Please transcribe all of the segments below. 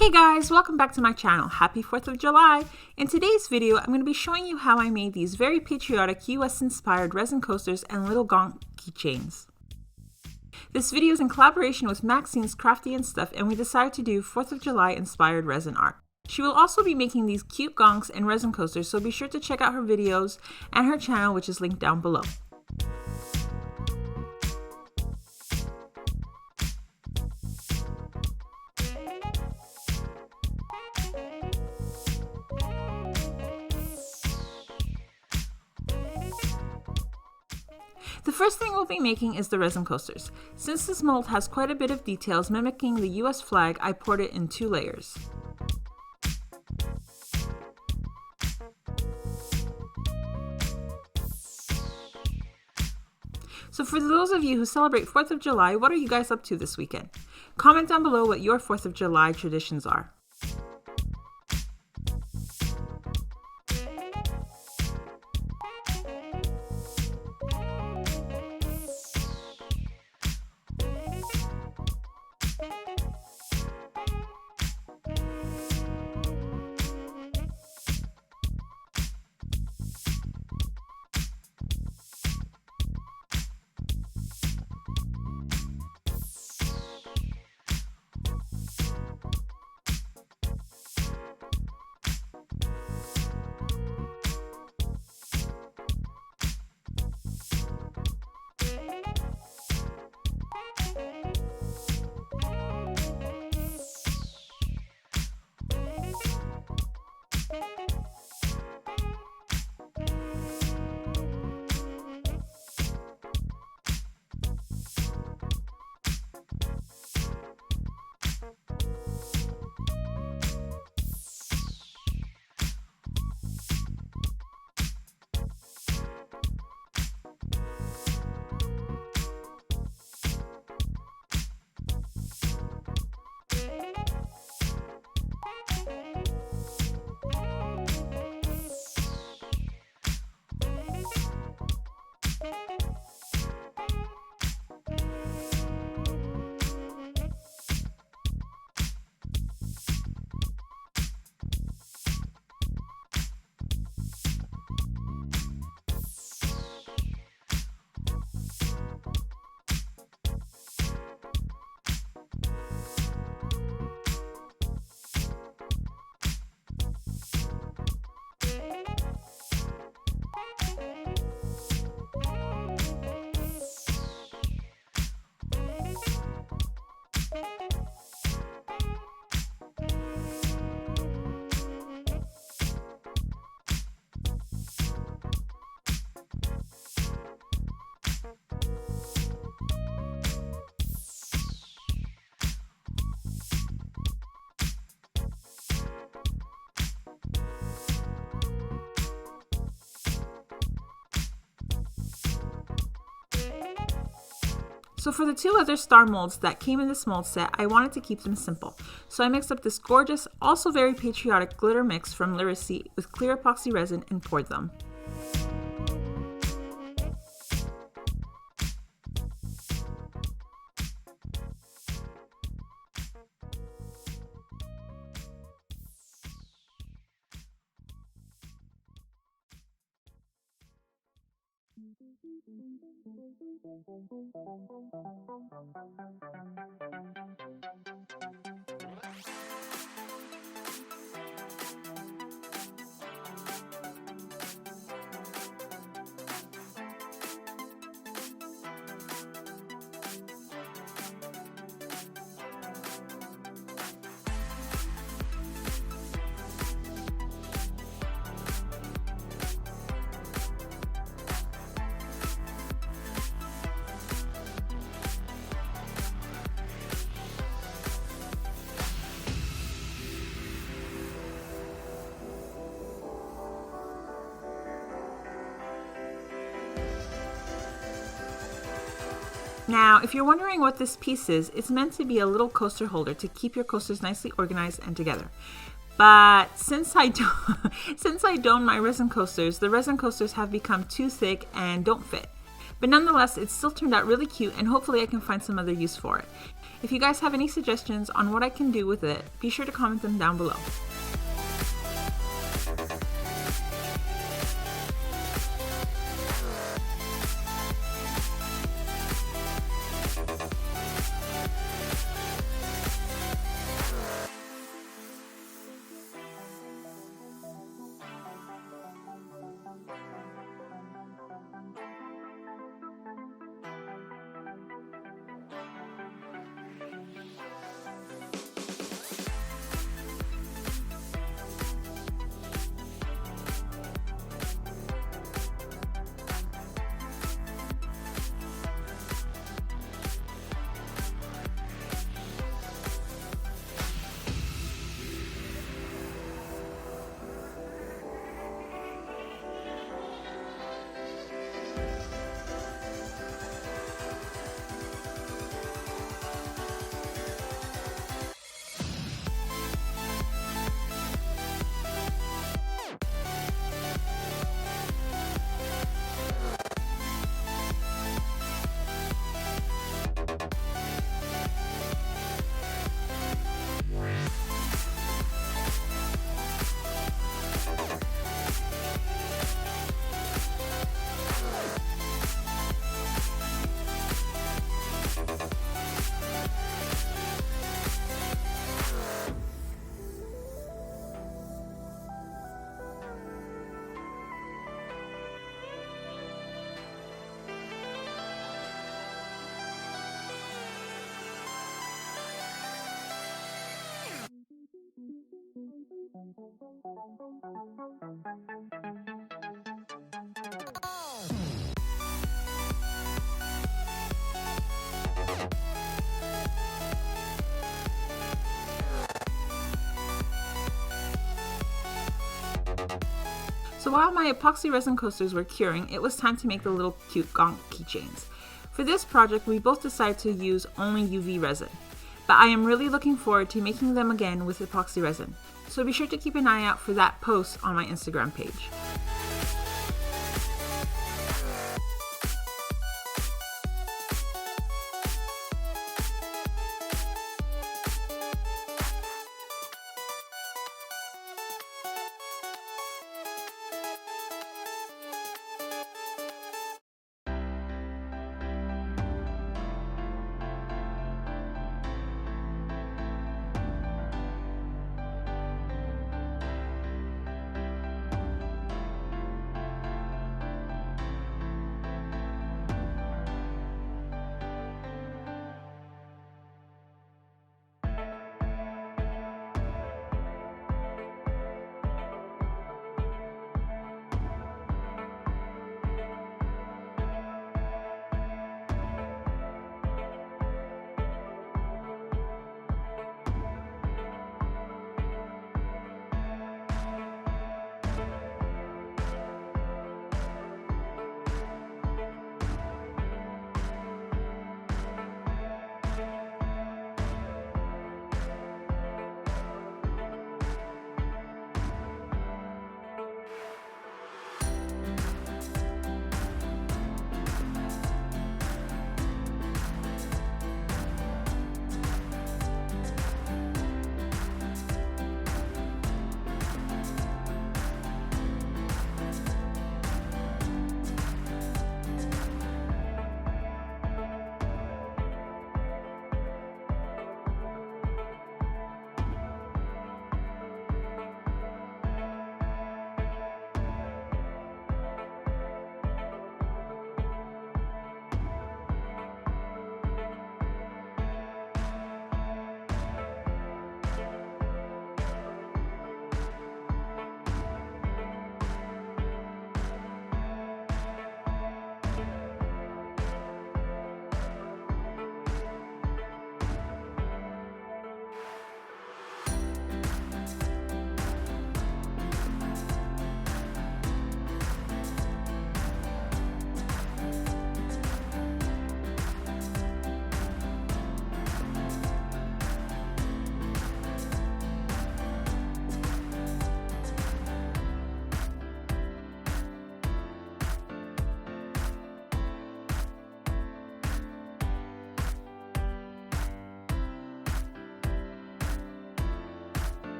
Hey guys, welcome back to my channel. Happy 4th of July. In today's video, I'm going to be showing you how I made these very patriotic US inspired resin coasters and little Gonk keychains. This video is in collaboration with Maxine's Crafty and Stuff, and we decided to do 4th of July inspired resin art. She will also be making these cute gonks and resin coasters, so be sure to check out her videos and her channel, which is linked down below. The first thing we'll be making is the resin coasters. Since this mold has quite a bit of details mimicking the US flag, I poured it in 2 layers. So for those of you who celebrate 4th of July, what are you guys up to this weekend? Comment down below what your 4th of July traditions are. So for the 2 other star molds that came in this mold set, I wanted to keep them simple. So I mixed up this gorgeous, also very patriotic glitter mix from Resin with clear epoxy resin and poured them. Now, if you're wondering what this piece is, it's meant to be a little coaster holder to keep your coasters nicely organized and together. But since I don't my resin coasters, the resin coasters have become too thick and don't fit. But nonetheless, it still turned out really cute, and hopefully I can find some other use for it. If you guys have any suggestions on what I can do with it, be sure to comment them down below. So while my epoxy resin coasters were curing, it was time to make the little cute Gonk Keychains. For this project, we both decided to use only UV resin, but I am really looking forward to making them again with epoxy resin. So be sure to keep an eye out for that post on my Instagram page.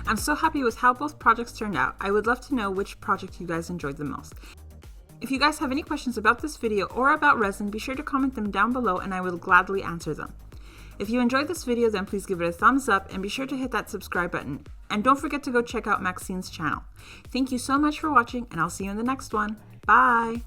I'm so happy with how both projects turned out. I would love to know which project you guys enjoyed the most. If you guys have any questions about this video or about resin, be sure to comment them down below and I will gladly answer them. If you enjoyed this video, then please give it a thumbs up and be sure to hit that subscribe button. And don't forget to go check out Maxine's channel. Thank you so much for watching and I'll see you in the next one. Bye!